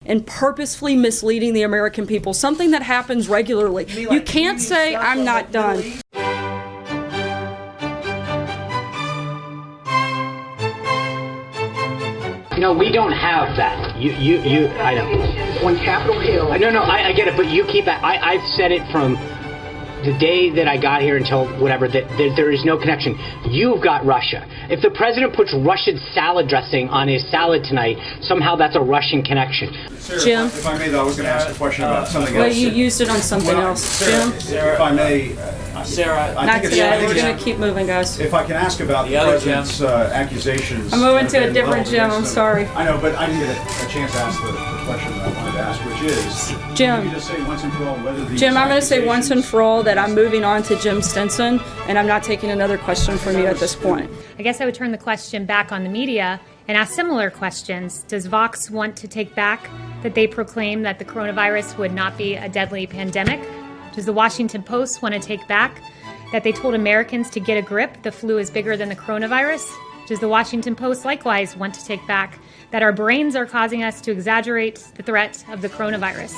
and purposefully misleading the American people, something that happens regularly. You can't say, I'm not done. No, we don't have that. I know. On Capitol Hill. No, I get it, but you keep that. I've said it from the day that I got here until whatever, that there is no connection. You've got Russia. If the president puts Russian salad dressing on his salad tonight, somehow that's a Russian connection. Sarah, Jim? if I may, though, I was going to ask a question about something else. Well, you used it on something else. Sarah, Jim? if I may, Sarah, Not today. We're going to keep moving, guys. if I can ask about the president's accusations. I'm moving to a and different leveled Jim. I'm against sorry. them. I know, but I didn't get a chance to ask the question that I wanted to ask, which is, Jim. can you just say once and for all whether these Jim, I'm going to say once and accusations- for all that I'm moving on to Jim Stinson, and I'm not taking another question from you at this point. I guess I would turn the question back on the media and ask similar questions. Does Vox want to take back that they proclaimed that the coronavirus would not be a deadly pandemic? Does the Washington Post want to take back that they told Americans to get a grip, the flu is bigger than the coronavirus? Does the Washington Post likewise want to take back that our brains are causing us to exaggerate the threat of the coronavirus?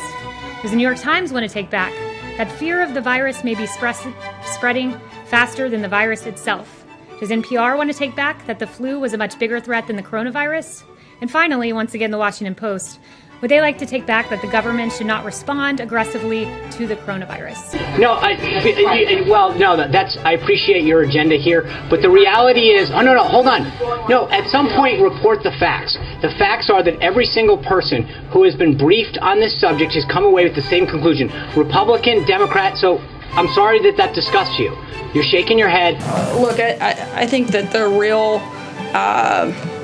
Does the New York Times want to take back that fear of the virus may be spreading faster than the virus itself? Does NPR want to take back that the flu was a much bigger threat than the coronavirus? And finally, once again, the Washington Post, would they like to take back that the government should not respond aggressively to the coronavirus? No, that's, I appreciate your agenda here, but the reality is, no, hold on. No, at some point, report the facts. The facts are that every single person who has been briefed on this subject has come away with the same conclusion. Republican, Democrat, so I'm sorry that disgusts you. You're shaking your head. Look, I think that the real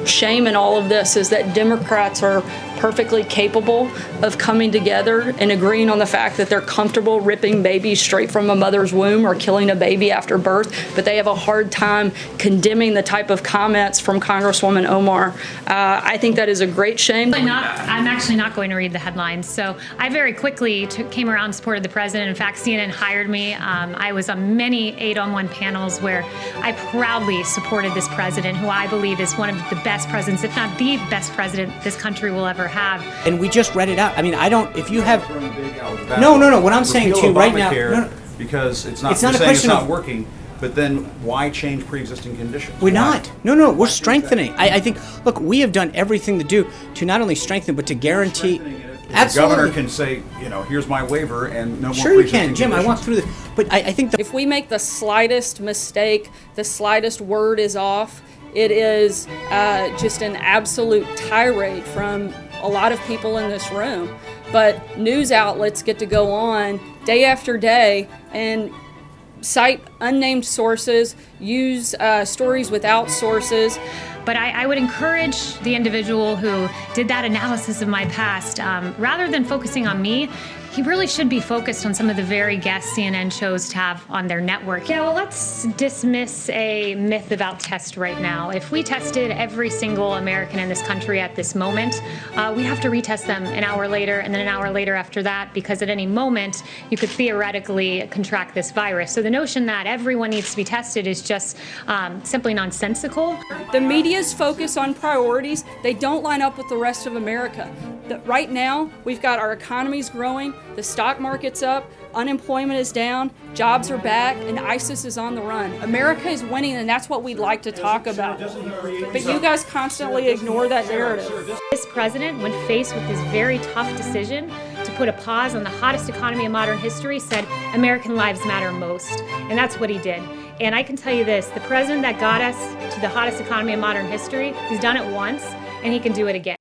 shame in all of this is that Democrats are perfectly capable of coming together and agreeing on the fact that they're comfortable ripping babies straight from a mother's womb or killing a baby after birth, but they have a hard time condemning the type of comments from Congresswoman Omar. I think that is a great shame. I'm actually not going to read the headlines. So I very quickly came around and supported the president. In fact, CNN hired me. I was on many 8-on-1 panels where I proudly supported this president, who I believe is one of the best presidents, if not the best president this country will ever have. and we just read it out. I mean, I don't, if you have, Throwing big out with the No, battle. what I'm saying Repeal to you right now- Obamacare, no, no. because it's not, It's not you're a saying it's question not of- working, but then why change pre-existing conditions? we're Why? not. No, we're strengthening. I think, look, we have done everything to do to not only strengthen, but to guarantee. The Absolutely. governor can say, here's my waiver and no more Sure you pre-existing can, Jim. I walked conditions. through this, but I think the If we make the slightest mistake, the slightest word is off, it is just an absolute tirade from a lot of people in this room. But news outlets get to go on day after day and cite unnamed sources, use stories without sources. But I would encourage the individual who did that analysis of my past, rather than focusing on me, he really should be focused on some of the very guests CNN chose to have on their network. Yeah, well, let's dismiss a myth about test right now. If we tested every single American in this country at this moment, we have to retest them an hour later and then an hour later after that, because at any moment you could theoretically contract this virus. So the notion that everyone needs to be tested is just simply nonsensical. The media's focus on priorities, they don't line up with the rest of America. Right now, we've got our economy's growing, the stock market's up, unemployment is down, jobs are back, and ISIS is on the run. America is winning, and that's what we'd like to talk about. But you guys constantly ignore that narrative. This president, when faced with this very tough decision to put a pause on the hottest economy in modern history, said American lives matter most. And that's what he did. And I can tell you this, the president that got us to the hottest economy in modern history, he's done it once, and he can do it again.